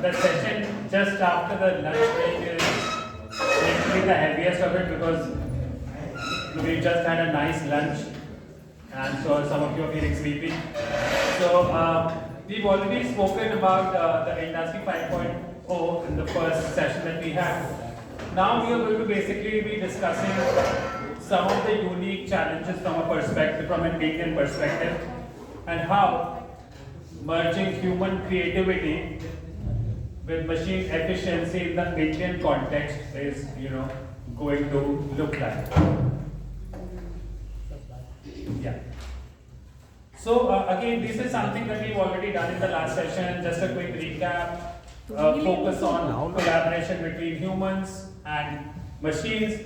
the session just after the lunch break is literally the heaviest of it because we just had a nice lunch and so some of you are feeling sleepy. So we've already spoken about the Industry 5.0 in the first session that we had. Now we are going to basically be discussing some of the unique challenges from a perspective, from an Indian perspective, and how merging human creativity with machine efficiency in the Indian context is, going to look like. Yeah. So again, this is something that we've already done in the last session. Just a quick recap. Focus on collaboration between humans and machines,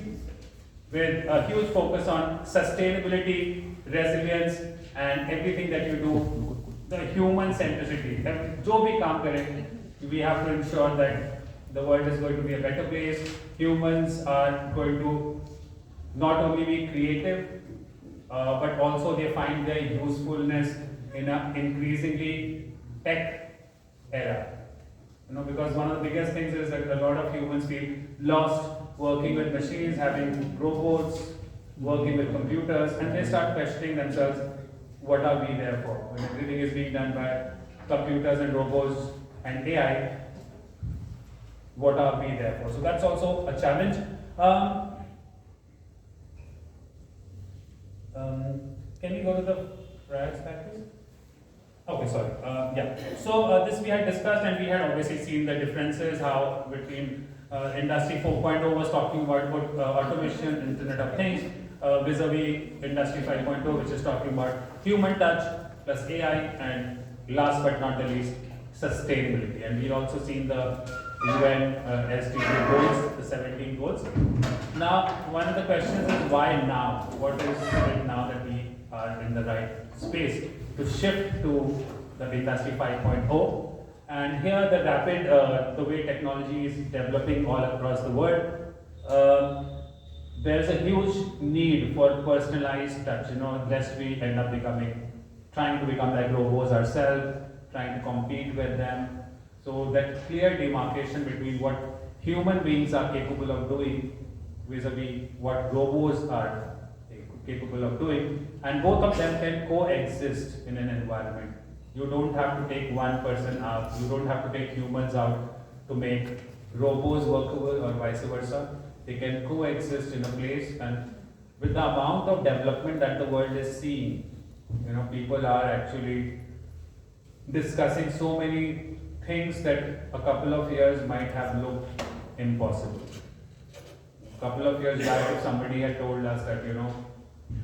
with a huge focus on sustainability, resilience, and everything that you do, the human centricity. जो भी काम करें, we have to ensure that the world is going to be a better place. Humans are going to not only be creative, but also they find their usefulness in an increasingly tech era. Because one of the biggest things is that a lot of humans feel lost working with machines, having robots, working with computers, and they start questioning themselves, what are we there for? When everything is being done by computers and robots and AI, what are we there for? So that's also a challenge. Can we go to the prior slide, please? Okay, sorry. Yeah. So this we had discussed, and we had obviously seen the differences how between Industry 4.0 was talking about automation, Internet of Things, vis-a-vis Industry 5.0, which is talking about human touch plus AI, and last but not the least, sustainability. And we also seen the UN SDG goals, the 17 goals. Now, one of the questions is why now? What is it now that we are in the right space to shift to the Industry 5.0? And here the rapid, the way technology is developing all across the world, there's a huge need for personalized touch, lest we end up trying to become like robots ourselves, trying to compete with them. So that clear demarcation between what human beings are capable of doing vis-a-vis what robots are capable of doing, and both of them can coexist in an environment. You don't have to take one person out, you don't have to take humans out to make robots workable or vice versa. They can coexist in a place, and with the amount of development that the world is seeing, people are actually discussing so many things that a couple of years might have looked impossible. A couple of years back, if somebody had told us that,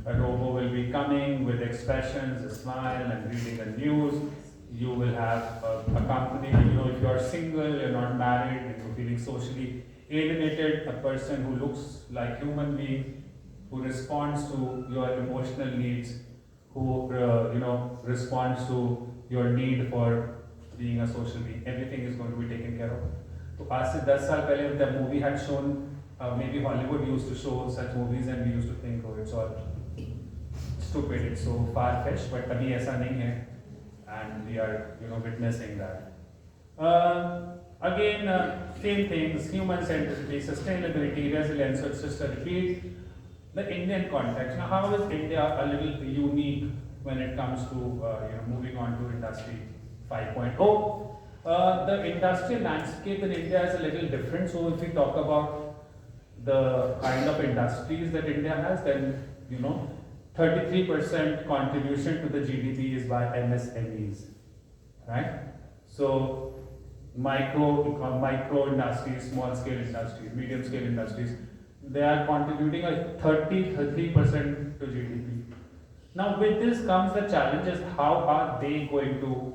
a robot will be coming with expressions, a smile, and reading the news, you will have a company, if you're single, you're not married, if you're feeling socially alienated, a person who looks like human being, who responds to your emotional needs, who responds to your need for being a social being, everything is going to be taken care of. So, आज से 10 साल पहले the movie had shown, maybe Hollywood used to show such movies, and we used to think, oh, it's all stupid, it's so far-fetched, but अभी ऐसा नहीं है, and we are, witnessing that. Again, same things: human centricity, sustainability, resilience. So it's just a repeat. The Indian context. Now, how is India a little unique when it comes to moving on to Industry 5.0? The industrial landscape in India is a little different. So if we talk about the kind of industries that India has, then 33% contribution to the GDP is by MSMEs, right? So micro industries, small scale industries, medium scale industries, they are contributing a 33% to GDP. Now with this comes the challenges: how are they going to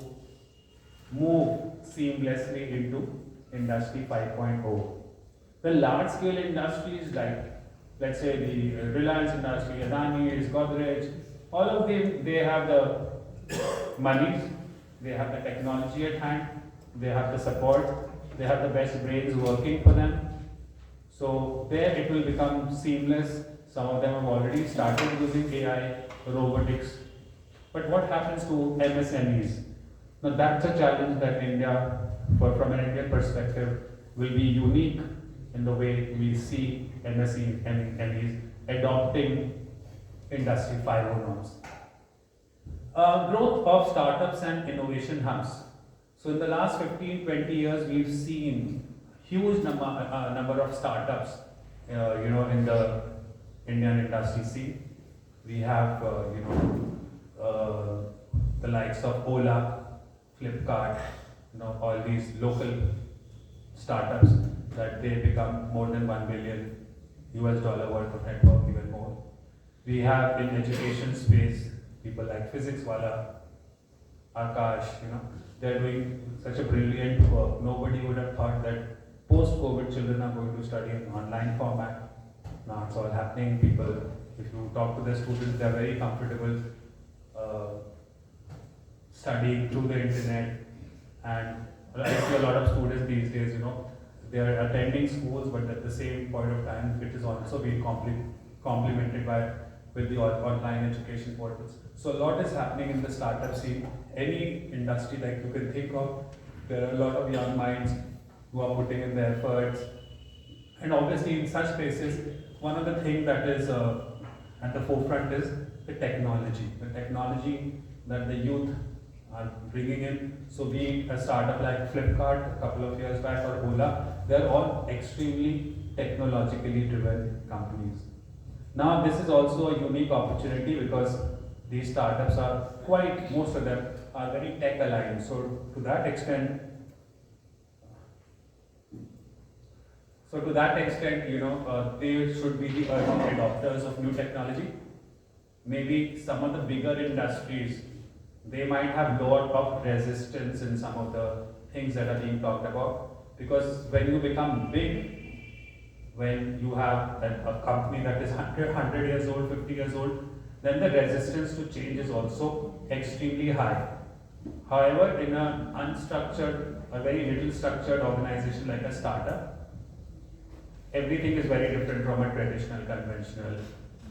move seamlessly into Industry 5.0? The large scale industries like, let's say, the Reliance industry, Adani, Godrej, all of them, they have the money, they have the technology at hand, they have the support, they have the best brains working for them. So there it will become seamless. Some of them have already started using AI, robotics. But what happens to MSMEs? Now that's a challenge that India, from an Indian perspective, will be unique in the way we see MEs adopting Industry 5.0 norms. Growth of startups and innovation hubs. So in the last 15-20 years, we've seen huge number of startups, in the Indian industry scene. We have, the likes of Ola, Flipkart, all these local startups that they become more than $1 billion US worth of network, even more. We have in education space people like Physics Wala, Akash, they're doing such a brilliant work. Nobody would have thought that post-COVID children are going to study in online format. Now it's all happening. People, if you talk to the students, they're very comfortable studying through the internet. And I see a lot of students these days, they are attending schools, but at the same point of time, it is also being complemented with the online education portals. So a lot is happening in the startup scene. Any industry like you can think of, there are a lot of young minds who are putting in their efforts. And obviously in such places, one of the things that is at the forefront is the technology. The technology that the youth are bringing in. So being a startup like Flipkart a couple of years back or Ola, they're all extremely technologically driven companies. Now this is also a unique opportunity because these startups are most of them are very tech aligned. So to that extent, they should be the early adopters of new technology. Maybe some of the bigger industries, they might have lot of resistance in some of the things that are being talked about, because when you become big, when you have a company that is 100 years old, 50 years old, then the resistance to change is also extremely high. However, in an unstructured, a very little structured organization like a startup, everything is very different from a traditional, conventional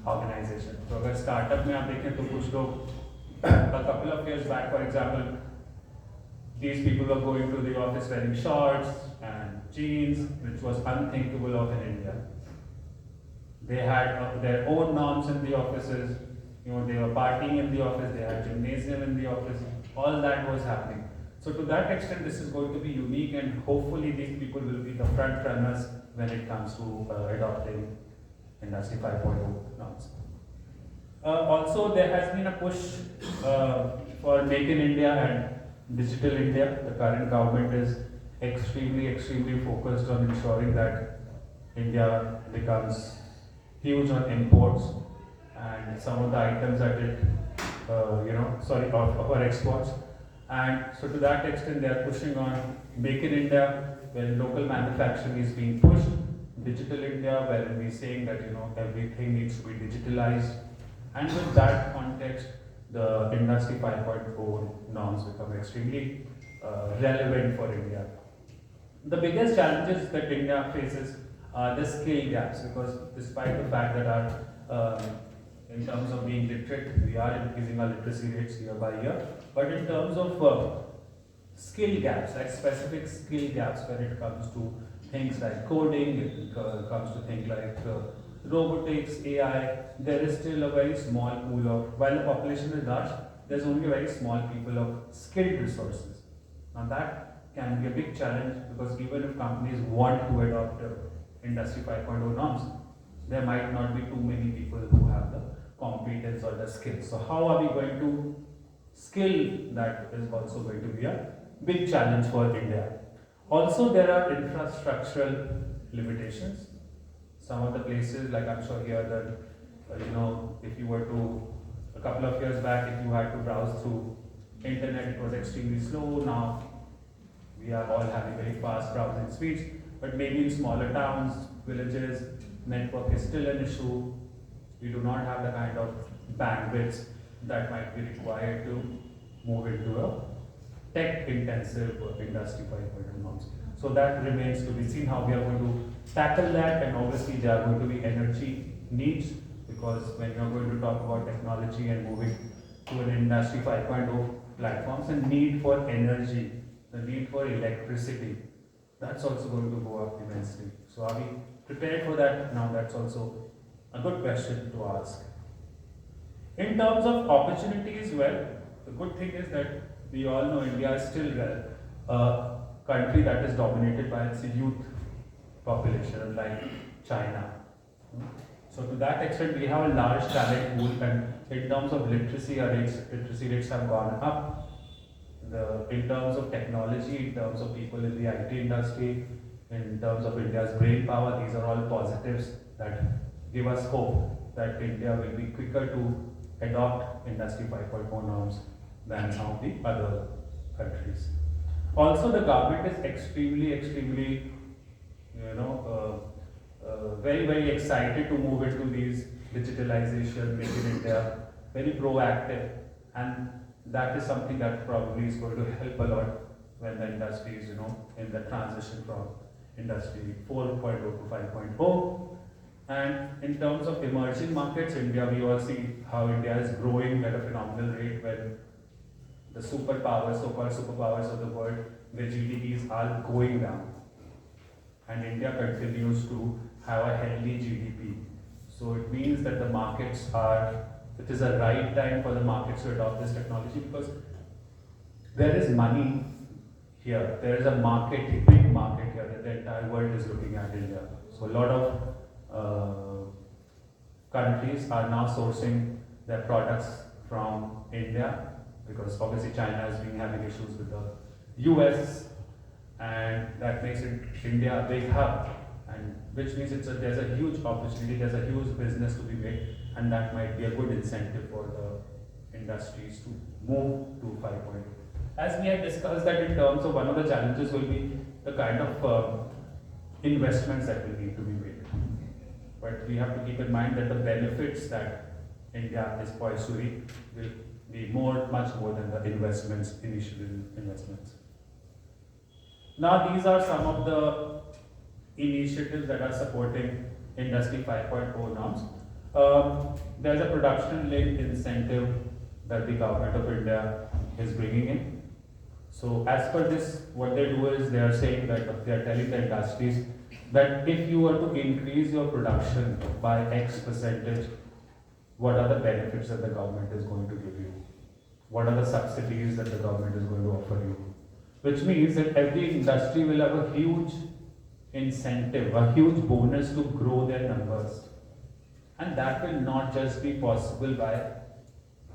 organization. So अगर startup में आप देखें तो कुछ लोग a couple of years back, for example, these people were going to the office wearing shorts and jeans, which was unthinkable of in India. They had their own norms in the offices. They were partying in the office. They had gymnasium in the office. All that was happening. So to that extent, this is going to be unique, and hopefully these people will be the front runners when it comes to adopting Industry 5.0 norms. Also, there has been a push for Make in India and Digital India. The current government is extremely focused on ensuring that India becomes huge on imports, and some of the items that it, of our exports. And so to that extent, they are pushing on Make in India, when local manufacturing is being pushed, Digital India, where we're saying that everything needs to be digitalized. And with that context, the Industry 5.0 norms become extremely relevant for India. The biggest challenges that India faces are the skill gaps, because despite the fact that in terms of being literate, we are increasing our literacy rates year by year, but in terms of skill gaps, like specific skill gaps when it comes to things like coding, it comes to things like robotics, AI, there is still a very small pool of, while the population is large, there's only a very small pool of skilled resources. Now that can be a big challenge, because even if companies want to adopt Industry 5.0 norms, there might not be too many people who have the competence or the skills. So how are we going to skill that is also going to be a big challenge for India. Also, there are infrastructural limitations. Some of the places, like I'm sure here that, if you were to, a couple of years back, if you had to browse through internet, it was extremely slow. Now, we are all having very fast browsing speeds, but maybe in smaller towns, villages, network is still an issue. We do not have the kind of bandwidth that might be required to move into a tech-intensive Industry 5.0 norms. So that remains to be seen how we are going to tackle that, and obviously there are going to be energy needs, because when you're going to talk about technology and moving to an Industry 5.0, platforms, and need for energy, the need for electricity, that's also going to go up immensely. So are we prepared for that? Now that's also a good question to ask. In terms of opportunities, well, the good thing is that we all know India is still a country that is dominated by its youth population, unlike China. So to that extent, we have a large talent pool, and in terms of literacy, our literacy rates have gone up. In terms of technology, in terms of people in the IT industry, in terms of India's brain power, these are all positives that give us hope that India will be quicker to adopt Industry 5.0 norms than some of the other countries. Also, the government is extremely, very excited to move into these digitalization, make in India very proactive, and that is something that probably is going to help a lot when the industry is, in the transition from Industry 4.0 to 5.0. And in terms of emerging markets, India, we all see how India is growing at a phenomenal rate when the superpowers, so-called superpowers of the world, their GDPs are going down. And India continues to have a healthy GDP. So it means that the markets it is a right time for the markets to adopt this technology, because there is money here. There is a market, a big market here that the entire world is looking at India. So a lot of countries are now sourcing their products from India, because obviously China has been having issues with the US, and that makes India a big hub, and which means there's a huge opportunity, there's a huge business to be made, and that might be a good incentive for the industries to move to 5.0. As we had discussed that in terms of one of the challenges will be the kind of investments that will need to be made. But we have to keep in mind that the benefits that India is poised to reap will be much more than the initial investments. Now these are some of the initiatives that are supporting Industry 5.0 norms. There's a production-linked incentive that the government of India is bringing in. So as per this, what they do is they are saying that they are telling the industries that if you were to increase your production by X percentage, what are the benefits that the government is going to give you? What are the subsidies that the government is going to offer you? Which means that every industry will have a huge incentive, a huge bonus to grow their numbers. And that will not just be possible by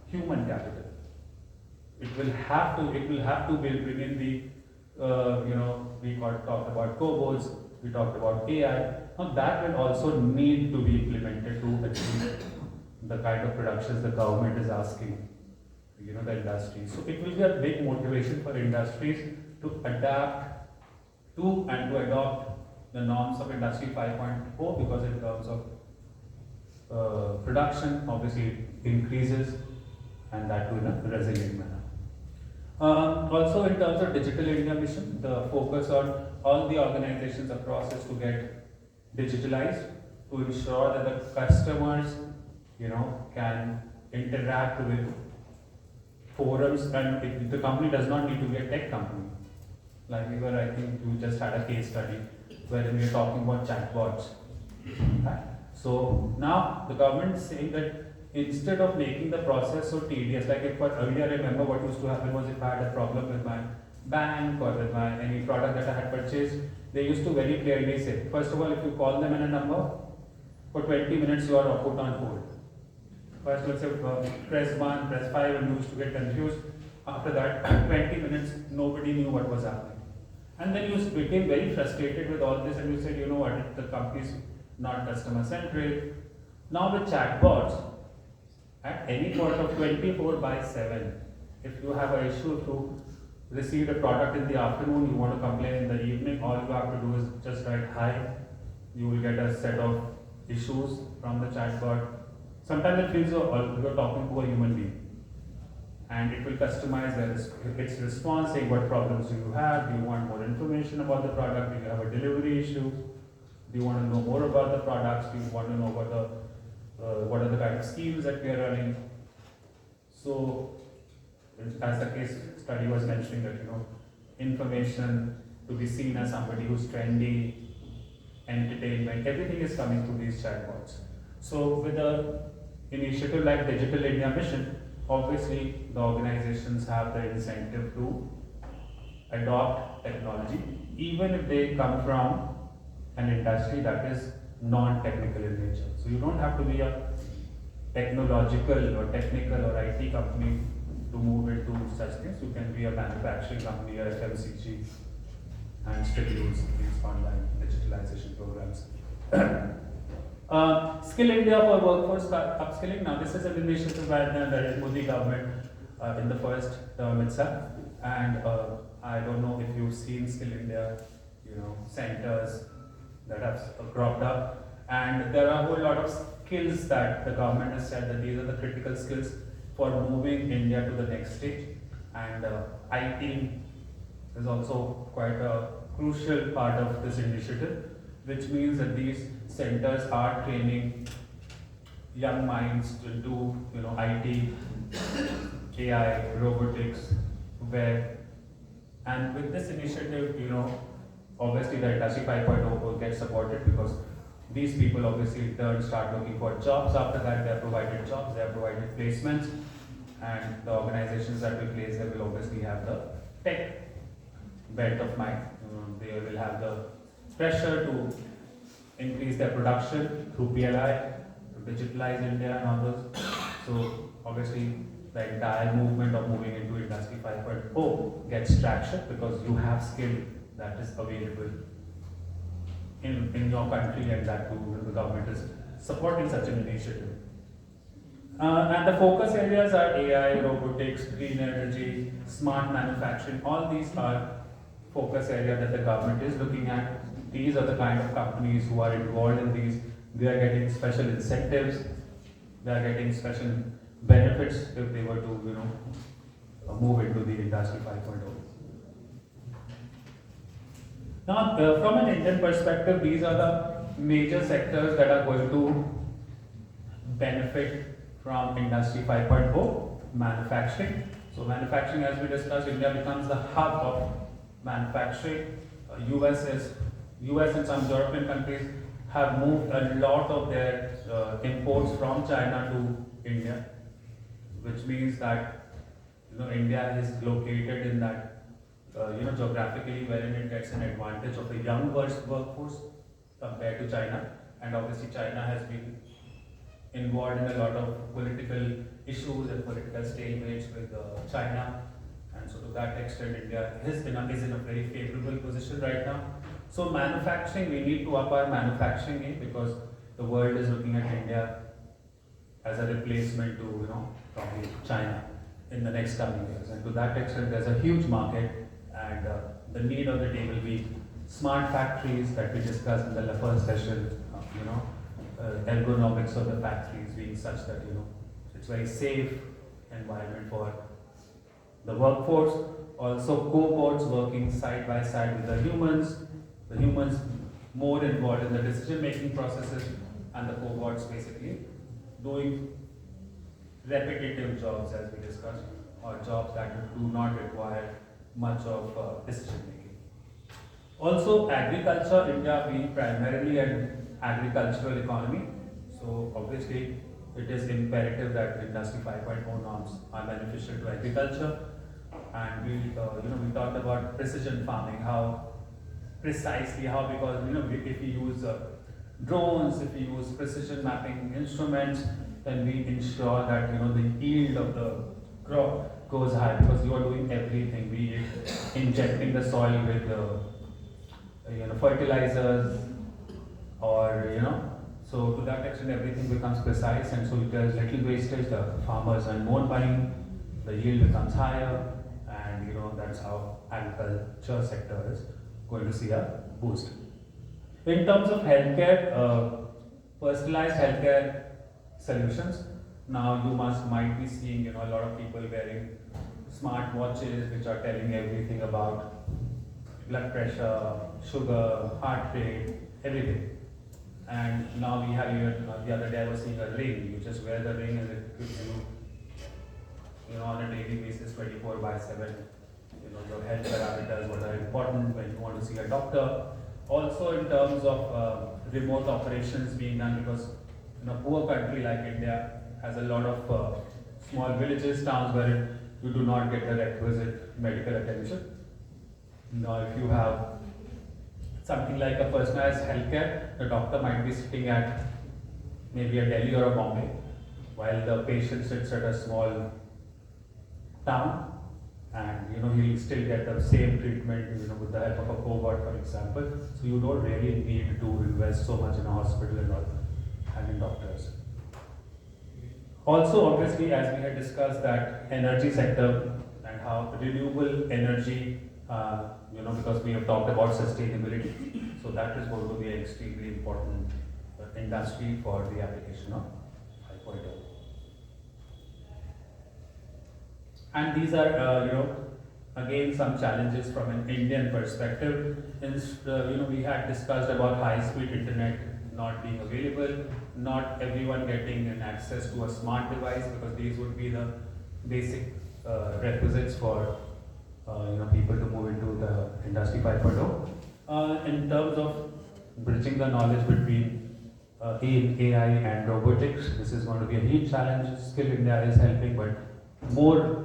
human capital. It will have to bring in we talked about cobots, we talked about AI. Now that will also need to be implemented to achieve the kind of productions the government is asking, the industry. So it will be a big motivation for industries to adapt to and to adopt the norms of Industry 5.0, because in terms of production, obviously increases, and that too in a resilient manner. Also in terms of Digital India Mission, the focus on all the organizations across is to get digitalized, to ensure that the customers, can interact with forums, and the company does not need to be a tech company. Like I think we just had a case study where we were talking about chatbots. Right? So now the government is saying that instead of making the process so tedious, like earlier I remember what used to happen was if I had a problem with my bank or with any product that I had purchased, they used to very clearly say, first of all, if you call them in a number, for 20 minutes you are put on hold. First let's say press 1, press 5, and you used to get confused. After that, 20 minutes, nobody knew what was happening. And then you became very frustrated with all this, and you said, the company is not customer centric. Now with chatbots, at any point of 24/7, if you have an issue, if you received a product in the afternoon, you want to complain in the evening, all you have to do is just write hi. You will get a set of issues from the chatbot. Sometimes it feels you're talking to a human being. And it will customize its response, saying what problems do you have, do you want more information about the product, do you have a delivery issue, do you want to know more about the products, do you want to know what are the kind of schemes that we are running. So as the case study was mentioning that, information to be seen as somebody who's trendy, entertainment, everything is coming through these chatbots. So with a initiative like Digital India Mission, obviously the organizations have the incentive to adopt technology, even if they come from an industry that is non-technical in nature. So you don't have to be a technological or technical or IT company to move into such things. You can be a manufacturing company or FMCG and still use these online digitalization programs. Skill India for workforce upskilling. Now, this is an initiative by the Modi government in the first term itself, and I don't know if you've seen Skill India, centers that have cropped up, and there are a whole lot of skills that the government has said that these are the critical skills for moving India to the next stage, and IT is also quite a crucial part of this initiative, which means that these centers are training young minds to do, IT, AI, robotics, web, and with this initiative, obviously the industry 5.0 will get supported because these people obviously in turn start looking for jobs. After that, they are provided jobs, they are provided placements, and the organizations that will place them will obviously have the tech bent of mind. They will have the pressure to increase their production through PLI, to digitalize India and all those. So obviously the entire movement of moving into Industry 5.0 gets traction because you have skill that is available in your country, and that too the government is supporting such an initiative. And the focus areas are AI, robotics, green energy, smart manufacturing. All these are focus areas that the government is looking at. These are the kind of companies who are involved in these. They are getting special incentives. They are getting special benefits if they were to, move into the Industry 5.0. Now, from an Indian perspective, these are the major sectors that are going to benefit from Industry 5.0. Manufacturing. So manufacturing, as we discussed, India becomes the hub of manufacturing. US and some European countries have moved a lot of their imports from China to India, which means that India is located in that geographically wherein it gets an advantage of a young workforce compared to China, and obviously China has been involved in a lot of political issues and political stalemates with China, and so to that extent India is in a very favorable position right now. So manufacturing, we need to up our manufacturing game because the world is looking at India as a replacement to probably China in the next coming years, and to that extent there's a huge market, and the need of the day will be smart factories that we discussed in the first session. Ergonomics of the factories being such that it's very safe environment for the workforce. Also cobots working side by side with the humans more involved in the decision making processes, and the cobots basically doing repetitive jobs as we discussed, or jobs that do not require much of decision making. Also agriculture, India being primarily an agricultural economy, so obviously it is imperative that Industry 5.0 norms are beneficial to agriculture. And we talked about precision farming, because if we use drones, if we use precision mapping instruments, then we ensure that the yield of the crop goes high because you are doing everything, be it injecting the soil with fertilizers, or so to that extent everything becomes precise, and so if there is little wastage, the farmers earn more money, the yield becomes higher, and that's how agriculture sector is going to see a boost. In terms of healthcare, personalized healthcare solutions. Now you might be seeing a lot of people wearing smart watches which are telling everything about blood pressure, sugar, heart rate, everything. And now we have even the other day I was seeing a ring. You just wear the ring and it gives you on a daily basis, 24/7. Your health parameters, what are important when you want to see a doctor. Also in terms of remote operations being done, because in a poor country like India has a lot of small villages, towns where you do not get the requisite medical attention. Now, if you have something like a personalized healthcare, the doctor might be sitting at maybe a Delhi or a Bombay, while the patient sits at a small town, and he'll still get the same treatment with the help of a cobot, for example. So you don't really need to invest so much in a hospital and all, having doctors. Also, obviously, as we had discussed, that energy sector and how renewable energy, because we have talked about sustainability, so that is going to be an extremely important industry for the application of 5.0. And these are, again, some challenges from an Indian perspective. We had discussed about high-speed internet not being available, not everyone getting an access to a smart device, because these would be the basic requisites for people to move into the industry 5.0. In terms of bridging the knowledge between AI and robotics, this is going to be a huge challenge. Skill India is helping, but more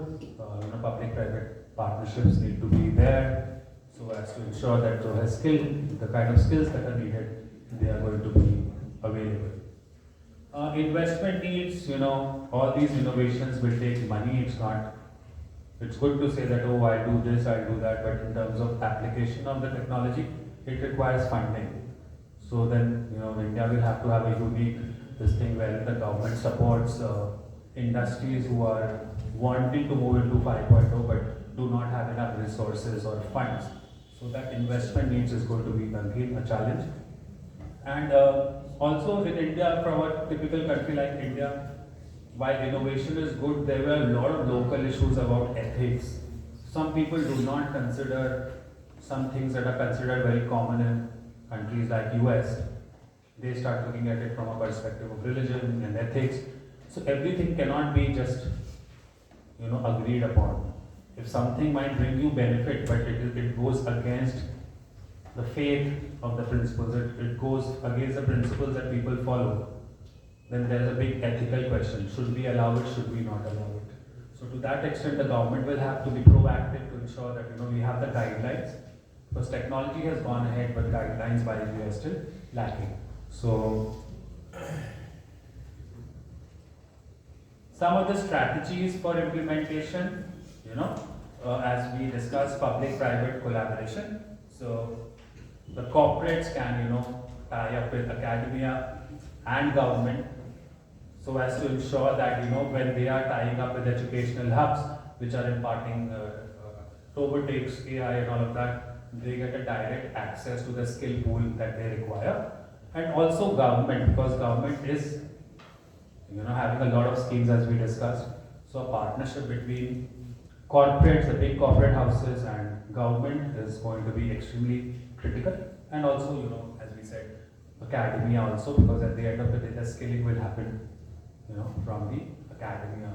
public-private partnerships need to be there, so as to ensure that the kind of skills that are needed, they are going to be available. Investment needs, all these innovations will take money. It's good to say that, oh, I'll do this, I'll do that, but in terms of application of the technology, it requires funding. So then, India will have to have a unique this thing where the government supports industries who are wanting to move into 5.0 but do not have enough resources or funds. So that investment needs is going to be again a challenge. And also in India, from a typical country like India, while innovation is good, there were a lot of local issues about ethics. Some people do not consider some things that are considered very common in countries like US. They start looking at it from a perspective of religion and ethics. So everything cannot be just agreed upon. If something might bring you benefit, but it goes against the faith of the principles, it goes against the principles that people follow, then there's a big ethical question. Should we allow it? Should we not allow it? So to that extent, the government will have to be proactive to ensure that we have the guidelines, because technology has gone ahead, but guidelines wise we are still lacking. So some of the strategies for implementation, as we discussed, public-private collaboration. So the corporates can, tie up with academia and government, so as to ensure that, when they are tying up with educational hubs, which are imparting robotics, AI and all of that, they get a direct access to the skill pool that they require. And also government, because government is having a lot of schemes as we discussed. So a partnership between corporates, the big corporate houses, and government is going to be extremely critical. And also, as we said, academia also, because at the end of the day, the skilling will happen, from the academia.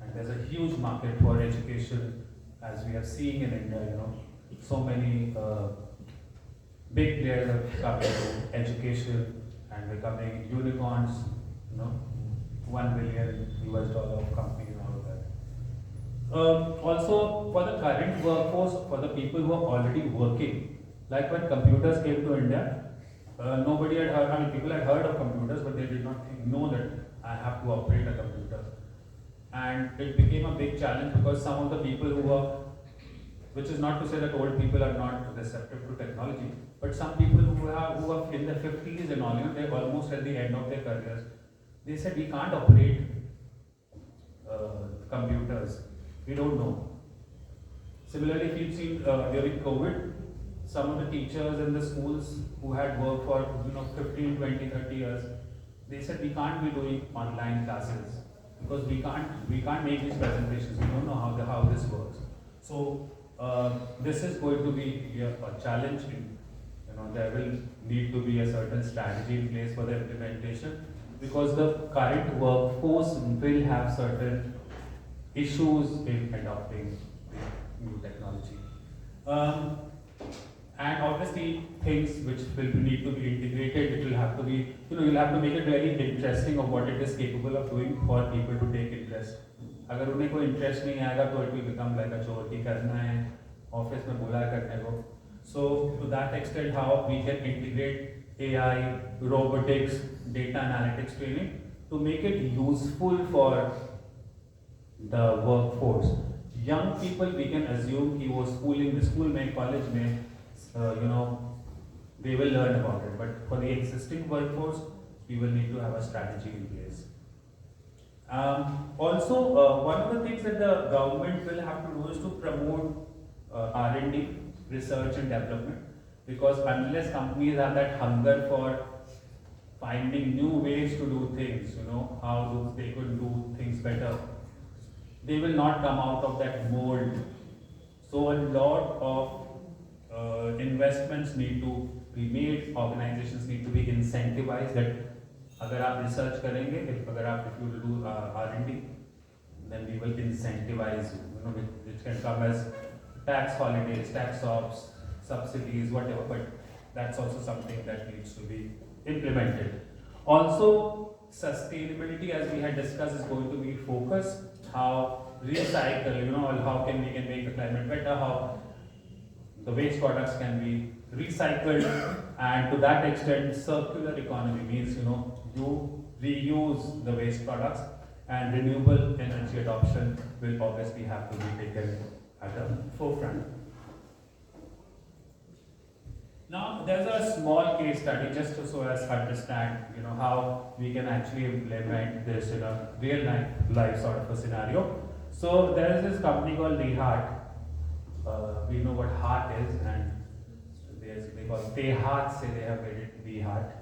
And there's a huge market for education, as we are seeing in India. So many big players are coming to education and becoming unicorns. $1 billion of companies and all of that. Also, for the current workforce, for the people who are already working, like when computers came to India, nobody had heard, people had heard of computers, but they did not know that I have to operate a computer. And it became a big challenge because some of the people who were, which is not to say that old people are not receptive to technology, but some people who are in their 50s and all, they're almost at the end of their careers. They said, we can't operate computers. We don't know. Similarly, if you've seen during COVID, some of the teachers in the schools who had worked for 15, 20, 30 years, they said we can't be doing online classes because we can't make these presentations. We don't know how this works. So this is going to be a challenge. There will need to be a certain strategy in place for the implementation, because the current workforce will have certain issues in adopting new technology. Um, and obviously things which will need to be integrated, it will have to be, you'll have to make it very interesting of what it is capable of doing for people to take interest. अगर उन्हें कोई interest नहीं आएगा तो it will become like अ चोर की करना है ऑफिस में बोला करने को. So to that extent how we can integrate AI, robotics, data analytics training to make it useful for the workforce. Young people we can assume कि वो स्कूल में कॉलेज में they will learn about it, but for the existing workforce we will need to have a strategy in place. Also, one of the things that the government will have to do is to promote R&D, research and development, because unless companies have that hunger for finding new ways to do things, how they could do things better, they will not come out of that mold. So a lot of investments need to be made, organizations need to be incentivized that अगर आप research करेंगे, if you do R&D, then we will incentivize you, which can come as tax holidays, tax offs, subsidies, whatever, but that's also something that needs to be implemented. Also, sustainability, as we had discussed, is going to be focused. How recycle, how can we make the climate better, how the waste products can be recycled, and to that extent, circular economy means, you reuse the waste products, and renewable energy adoption will obviously have to be taken at the forefront. Now, there's a small case study just so as to understand, how we can actually implement this in a real life sort of a scenario. So there is this company called Rehat. We know what heart is, and they call it Tehat, say they have made it Rehat,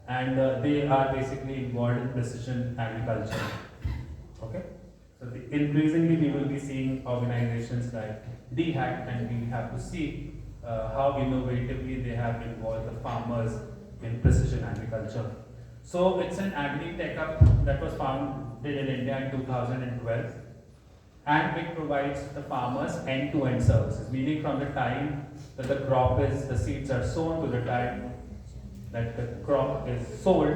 and they are basically involved in precision agriculture. Okay, so increasingly we will be seeing organizations like DHAT, and we have to see how innovatively they have involved the farmers in precision agriculture. So it's an agri-tech hub that was founded in India in 2012, and it provides the farmers end-to-end services, meaning from the time that the seeds are sown to the time that the crop is sold,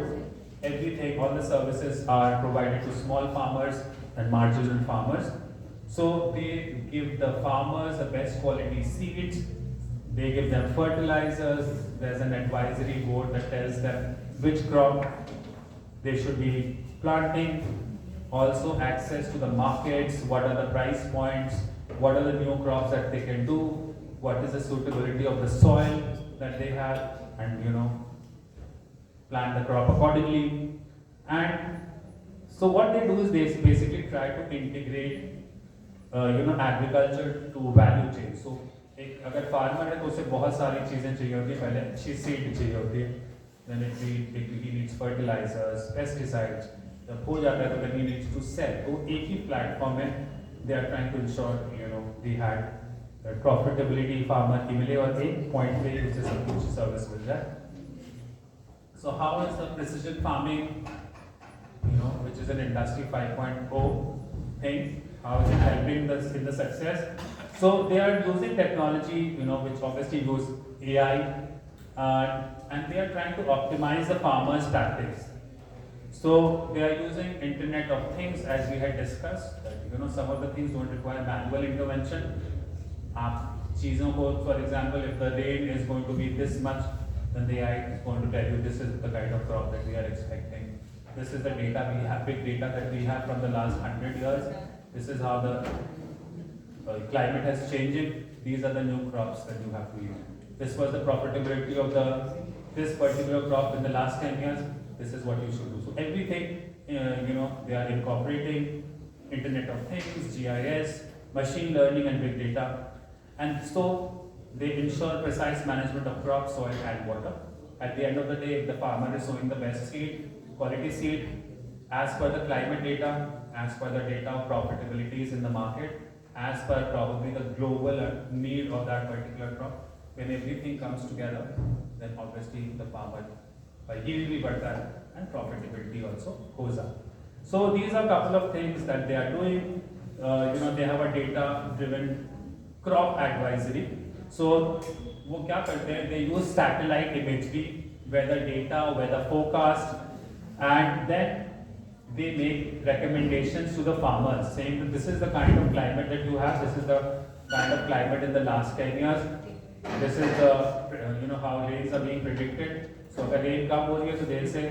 everything, all the services are provided to small farmers and marginal farmers. So they give the farmers the best quality seeds, they give them fertilizers, there's an advisory board that tells them which crop they should be planting, also access to the markets, what are the price points, what are the new crops that they can do, what is the suitability of the soil that they have, and plan the crop accordingly. And so what they do is they basically try to integrate agriculture to value chain. So अगर farmer है तो उसे बहुत सारी चीज़ें चाहिए होती है, पहले अच्छी सीड चाहिए होती है, then he needs fertilizers, pesticides, जब हो जाता है तो then he needs to sell. तो एक ही प्लेटफॉर्म में they are trying to ensure they had profitability farmer की मिले और एक पॉइंट पे ही उसे सब कुछ सर्विस मिल जाए. So how is the precision farming, which is an industry 5.0 thing, how is it helping in the success? So they are using technology, which obviously use AI, and they are trying to optimize the farmers' tactics. So they are using Internet of Things, as we had discussed. That, some of the things don't require manual intervention. चीज़ों को, for example, if the rain is going to be this much, then the AI is going to tell you this is the kind of crop that we are expecting. This is the data we have, big data that we have from the last 100 years. This is how the climate has changing. These are the new crops that you have to use. This was the profitability of this particular crop in the last 10 years. This is what you should do. So everything, they are incorporating Internet of Things, GIS, machine learning and big data. And so they ensure precise management of crop, soil and water. At the end of the day, if the farmer is sowing the best seed, quality seed, as per the climate data, as per the data of profitabilities in the market, as per probably the global need of that particular crop, when everything comes together, then obviously the farmer yield bhi badhta hai and profitability also goes up. So these are a couple of things that they are doing. they have a data driven crop advisory. So वो क्या करते हैं, they use satellite imagery, weather data, weather forecast, and then they make recommendations to the farmers saying that this is the kind of climate that you have, this is the kind of climate in the last 10 years, this is the how rains are being predicted. So अगर rain कम हो रही है तो देर से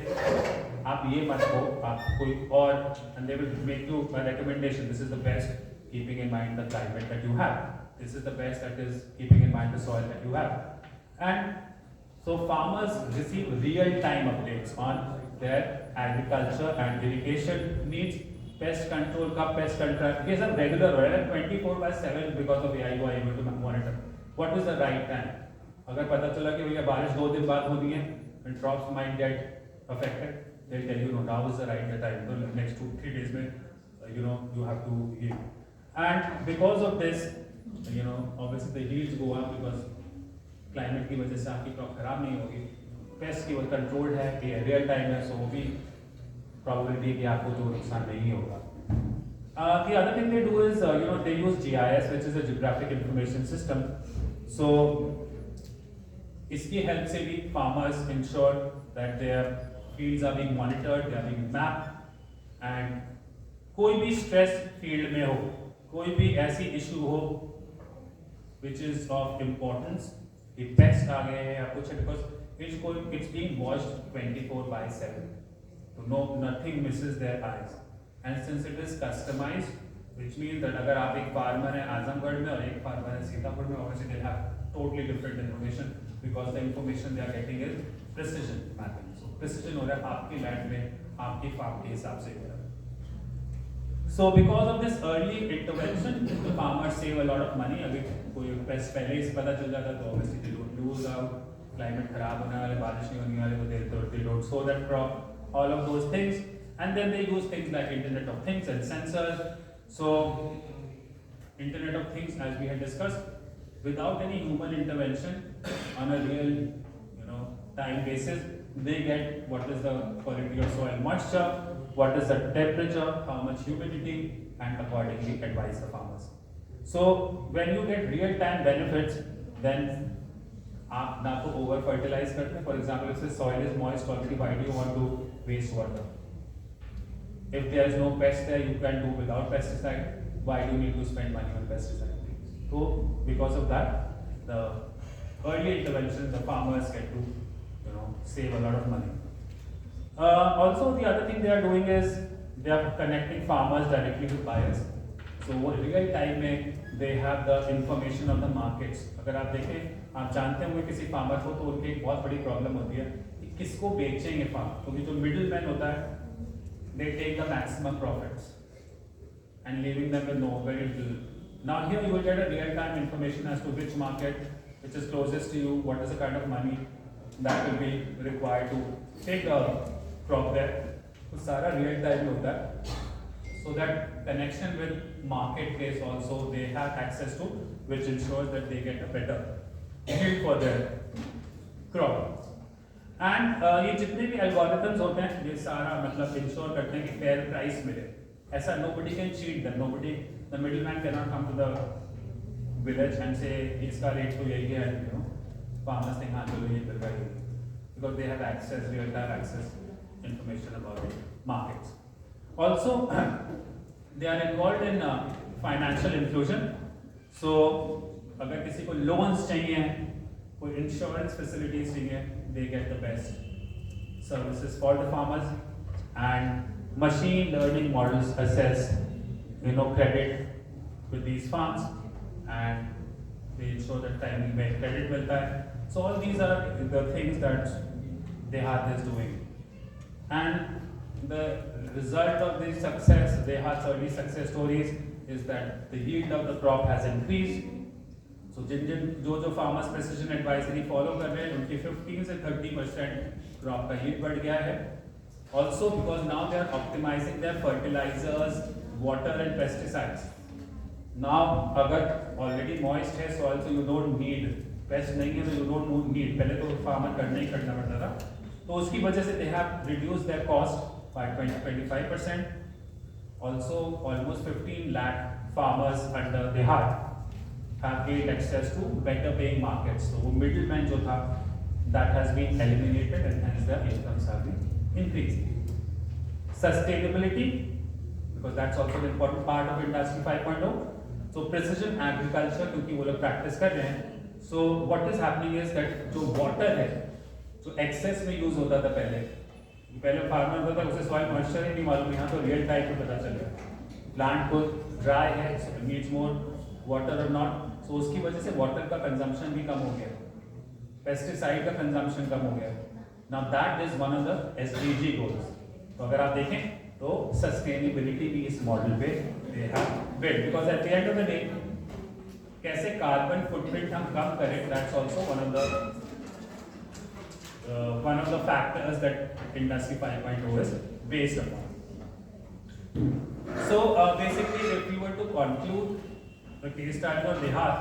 आप ये मत हो, आप कोई और, and they will make you a recommendation. This is the best, keeping in mind the climate that you have. This is the best, that is keeping in mind the soil that you have. And so farmers receive real-time updates on their agriculture and irrigation needs, pest control का pest control ये सब regular हो रहा है 24/7 because of AI you are able to monitor. What is the right time? अगर पता चला कि भैया बारिश 2 दिन बाद होनी है and crops might get affected, they'll tell you no, now is the right time. So next 2-3 days में you have to yield. And because of this, obviously the yields go up because climate की वजह से आपकी crop खराब नहीं होगी, pest की वो controlled है, ये real time है, so वो भी probability है कि आपको जो नुकसान नहीं होगा. The other thing they do is they use GIS, which is a geographic information system. So इसकी help से भी farmers ensure that their fields are being monitored, they are being mapped, and कोई भी stress field में हो, कोई भी ऐसी issue हो which is of importance, कि pest आ गए हैं या कुछ है, because it's being watched 24/7, so nothing misses their eyes. And since it is customized, which means that अगर आप एक farmer हैं आजमगढ़ में और एक farmer है सीतापुर में, obviously they'll have totally different information because the information they are getting is precision mapping. So precision हो रहा है आपकी land में, आपकी farm के हिसाब से हो रहा है. So because of this early intervention, the farmers save a lot of money. अभी कोई pest पहले ही पता चल जाता तो obviously they don't lose out. Climate खराब होने वाले, बारिश नहीं होने वाले, तो they don't sow that crop. All of those things, and then they use things like Internet of Things and sensors. So Internet of Things, as we had discussed, without any human intervention on a real time basis, they get what is the quality of soil moisture, what is the temperature, how much humidity, and accordingly advise the farmers. So when you get real time benefits, then आप ना तो over fertilize करते हैं. For example, if the soil is moist already, why do you want to waste water? If there is no pest there, you can do without pesticide. Why do you need to spend money on pesticide? So because of that, the early intervention, the farmers get to save a lot of money. Also, the other thing they are doing is they are connecting farmers directly with buyers. So real time में they have the information of the markets. अगर आप देखें, आप जानते होंगे किसी farmer को तो उनकी एक बहुत बड़ी प्रॉब्लम होती है कि किसको बेचेंगे फार्म, क्योंकि जो मिडिल मैन होता है they take the maximum profits and leaving them with no very little. Now here you will get a real time information as to which market which is closest to you, what is the kind of money that will be required to take the crop there. तो सारा real time में होता है. So that connection with marketplace also they have access to, which ensures that they get a better yield for their crop. And ये जितने भी algorithms होते हैं, ये सारा मतलब ensure करते हैं कि fair price मिले. ऐसा nobody can cheat them. Nobody, the middleman cannot come to the village and say इसका rate तो यही है, farmers think हाँ चलो ये मिल रहा है, because they have access, real time access information about the markets. Also, they are involved in financial inclusion. So अगर किसी को loans चाहिए, कोई insurance facilities चाहिए, they get the best services for the farmers. And machine learning models assess credit with these farms, and they ensure that timely में credit मिलता है. So all these are the things that DeHaat is doing, and the result of this success, DeHaat's early success stories, is that the yield of the crop has increased. So जो farmers precision advisory follow कर रहे हैं, उनकी 15 से 30% crop का yield बढ़ गया है. Also because now they are optimizing their fertilizers, water and pesticides. Now अगर already moist है soil, so you don't need pest नहीं है, तो you don't need, पहले तो farmer करना ही करना पड़ता था, तो उसकी वजह से they have reduced their cost by 20-25%. Also almost 15 lakh farmers under Dehat have gained access to better paying markets. So middleman जो था, that has been eliminated and hence their incomes have been increasing. Sustainability, because that's also an important part of Industry 5.0. So precision agriculture, क्योंकि वो लोग practice कर रहे हैं. So what is happening is that जो water है, जो excess में use होता था पहले farmer होता था उसे soil moisture ही नहीं मालूम, यहाँ तो real time पे पता चल गया. Plant को dry है, so it needs more water or not. So उसकी वजह से water का consumption भी कम हो गया. Pesticide का consumption कम हो गया. Now that is one of the SDG goals. तो अगर आप देखें तो sustainability भी इस model पे they have built, because at the end of the day कैसे carbon footprint हम कम करें, that's also one of the factors that Industry 5.0 is based upon. So basically, if we were to conclude the case study of Dehat,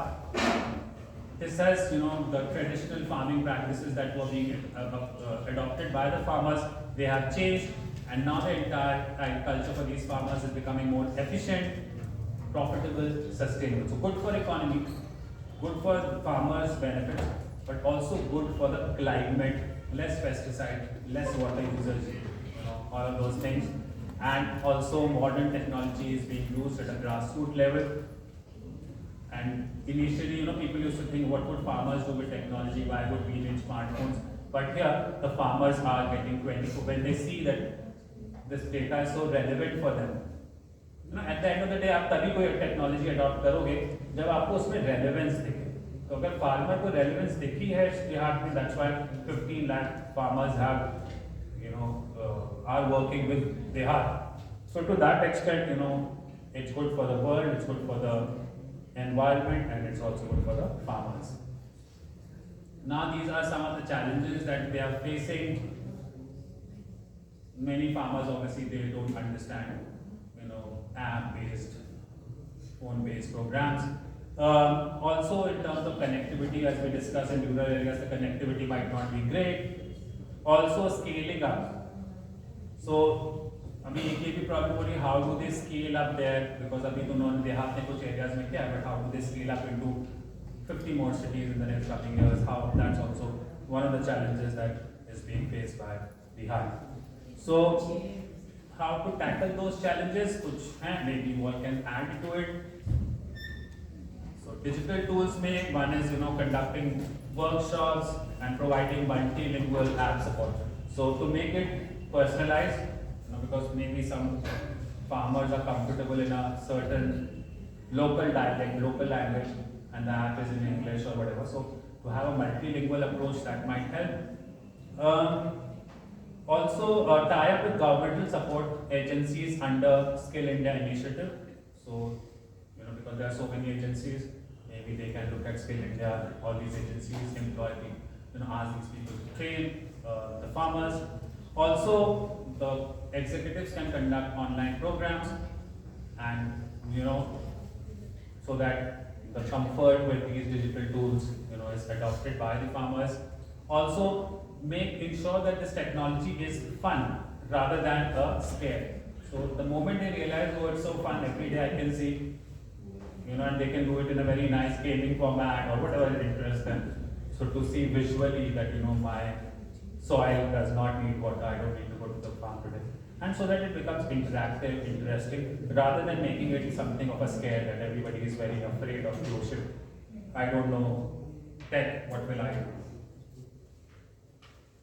this has, the traditional farming practices that were being adopted by the farmers, they have changed, and now the entire agriculture for these farmers is becoming more efficient, profitable, sustainable. So good for economy, good for farmers' benefits, but also good for the climate, less pesticide, less water usage, all of those things. And also modern technology is being used at a grassroots level. And initially, people used to think, what would farmers do with technology? Why would we need smartphones? But here, the farmers are getting 24. When they see that this data is so relevant for them, at the end of the day, आप तभी कोई technology adopt करोगे जब आपको उसमें relevance दिखे. तो अगर फार्मर को रेलेवेंस दिखी है देहात में, that's why 15 lakh farmers have are working with Dehat. So to that extent, it's good for the world, it's good for the environment, and it's also good for the farmers. Now these are some of the challenges that they are facing. Many farmers obviously they don't understand, app-based, phone-based programs. Also in terms of connectivity, as we discussed in rural areas, the connectivity might not be great. Also scaling up. So अभी ये भी problem हो रही है, how do they scale up there, because अभी तो उन्होंने देहात में कुछ एरियाज में किया, but how do they scale up into 50 more cities in the next coming years? How that's also one of the challenges that is being faced by Bihar. So how to tackle those challenges? Which maybe one can add to it. So digital tools में one is conducting workshops and providing multilingual app support. So to make it personalized, because maybe some farmers are comfortable in a certain local dialect, local language, and the app is in English or whatever. So to have a multilingual approach, that might help. Also tie up with governmental support agencies under Skill India initiative. So because there are so many agencies, maybe they can look at Skill India. All these agencies employ people, ask these people to train the farmers. Also, the executives can conduct online programs, and so that the comfort with these digital tools is adopted by the farmers. Also, ensure that this technology is fun rather than a scare. So the moment they realize, oh, it's so fun, every day I can see, and they can do it in a very nice gaming format or whatever interests them. So to see visually that my soil does not need water, I don't need to go to the farm today. And so that it becomes interactive, interesting, rather than making it something of a scare that everybody is very afraid of the ocean. I don't know tech, what will I do?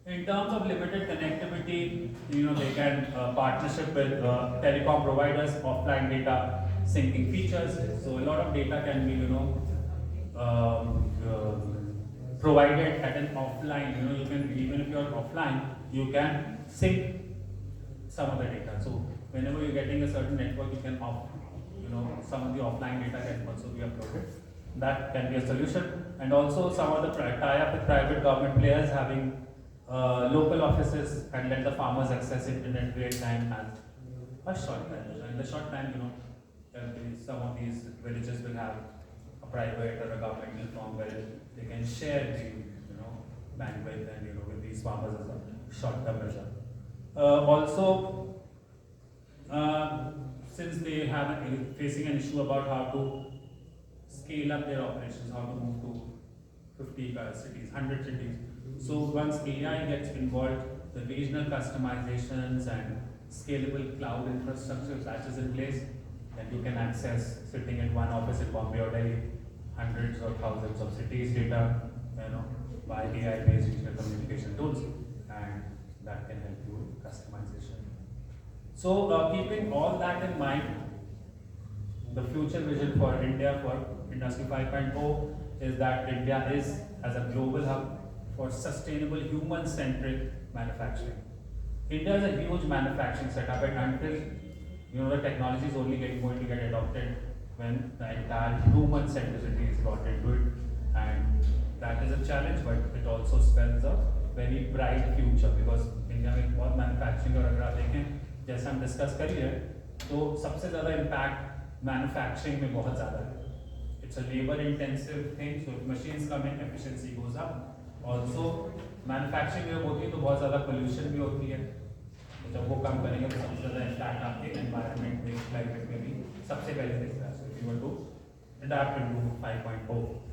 In terms of limited connectivity, they can partnership with telecom providers, offline data syncing features. So a lot of data can be, provided at an offline. You can, even if you are offline, you can sync some of the data. So whenever you're getting a certain network, you can some of the offline data can also be uploaded. That can be a solution. And also some of the tie up with private government players, having local offices and let the farmers access internet real time and a short time. In the short time, some of these villages will have a private or a governmental firm where they can share the bandwidth and with these farmers as a short-term measure. Also, since they have facing an issue about how to scale up their operations, how to move to 50 cities, 100 cities. So once AI gets involved, the regional customizations and scalable cloud infrastructure that is in place, then you can access, sitting in one office in Bombay or Delhi, hundreds or thousands of cities data, by AI-based digital communication tools, and that can help you with customization. So keeping all that in mind, the future vision for India for Industry 5.0 is that India is as a global hub for sustainable human-centric manufacturing. India is a huge manufacturing setup, and until the technology is only going to get adopted when the entire human centricity is brought into it, and that is a challenge, but it also spells a very bright future because India में बहुत manufacturing और अगर आप देखें जैसे हम discuss कर रहे हैं तो सबसे ज़्यादा impact manufacturing में बहुत ज़्यादा है. It's a labor intensive thing, so if machines come in, efficiency goes up. Also manufacturing में होती है तो बहुत ज़्यादा pollution भी होती है. तो जब वो कम करेंगे तो सबसे ज़्यादा impact आपके environment में, climate में भी सबसे पहले दिख रहा है. So if you want to adapt into 5.0.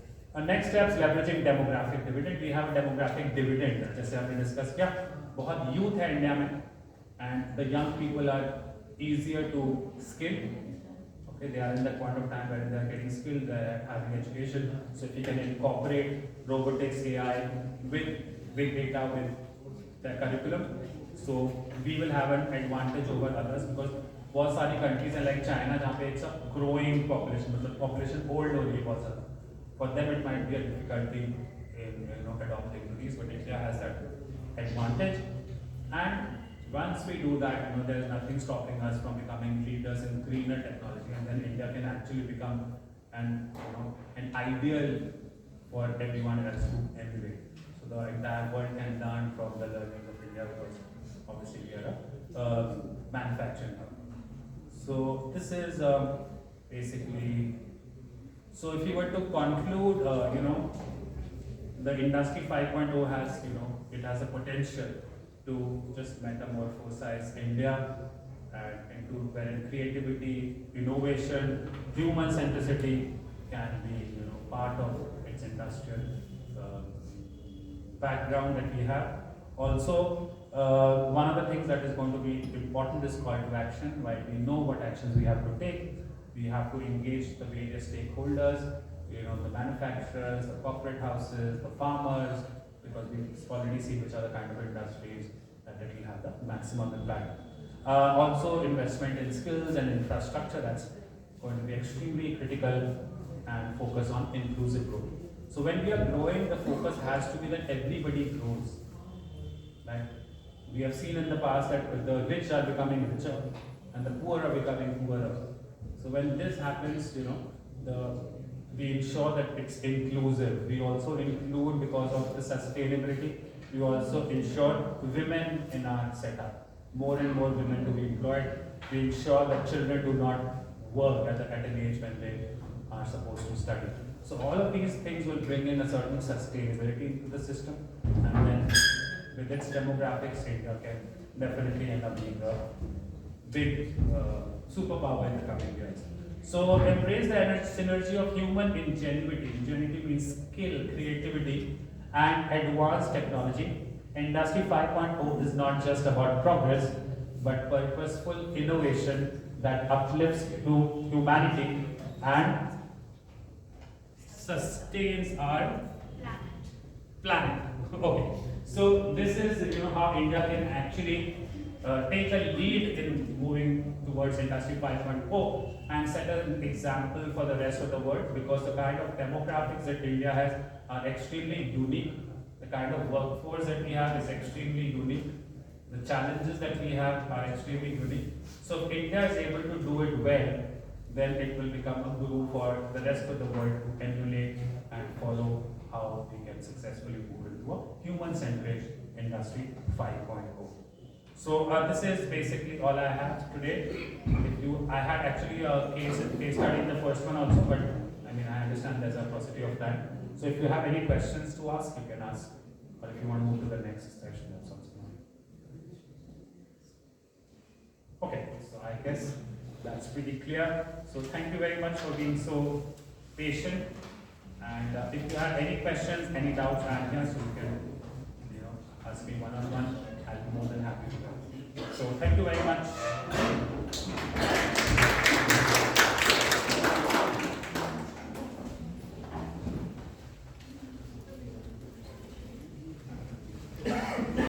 Next steps, leveraging demographic dividend. We have a demographic dividend, जैसे हमने डिस्कस किया. बहुत youth है इंडिया में, and the young people are easier to skill. Okay, they are in that point of time where they are getting skilled, they are having education. So if you can incorporate robotics, AI with big data with their curriculum, so we will have an advantage over others because बहुत सारी countries हैं like China जहाँ पे it's a growing population, मतलब population old हो रही है बहुत ज़्यादा. For them it might be a difficulty in adopting these, but India has that advantage. And once we do that, there is nothing stopping us from becoming leaders in greener technology, and then India can actually become an ideal for everyone else to emulate. So the entire world can learn from the learnings of India because obviously we are a manufacturing hub. So this is basically. So if you were to conclude, the Industry 5.0 has, it has a potential to just metamorphosize India into wherein creativity, innovation, human centricity can be, part of its industrial background that we have. Also, one of the things that is going to be important is call to action. While we know what actions we have to take, we have to engage the various stakeholders, the manufacturers, the corporate houses, the farmers, because we've already seen which are the kind of industries that will have the maximum impact. Also, investment in skills and infrastructure, that's going to be extremely critical, and focus on inclusive growth. So when we are growing, the focus has to be that everybody grows. Right? We have seen in the past that the rich are becoming richer and the poor are becoming poorer. So when this happens, we ensure that it's inclusive. We also include, because of the sustainability, we also ensure women in our setup. More and more women to be employed. We ensure that children do not work at an age when they are supposed to study. So all of these things will bring in a certain sustainability into the system, and then with its demographics, India can definitely end up being a big superpower in the coming years. So embrace the synergy of human ingenuity. Ingenuity means skill, creativity, and advanced technology. Industry 5.0 is not just about progress, but purposeful innovation that uplifts humanity and sustains our planet. Okay, so this is how India can actually take a lead in moving towards Industry 5.0 and set an example for the rest of the world, because the kind of demographics that India has are extremely unique. The kind of workforce that we have is extremely unique. The challenges that we have are extremely unique. So if India is able to do it well, then it will become a guru for the rest of the world to emulate and follow how we can successfully move into a human-centric Industry 5.0. So this is basically all I have today. I had actually a case study in the first one also, but I understand there's a paucity of time. So if you have any questions to ask, you can ask, or if you want to move to the next section, that sounds good. Okay, so I guess that's it's pretty clear. So thank you very much for being so patient. And if you have any questions, any doubts, I'm here, so you can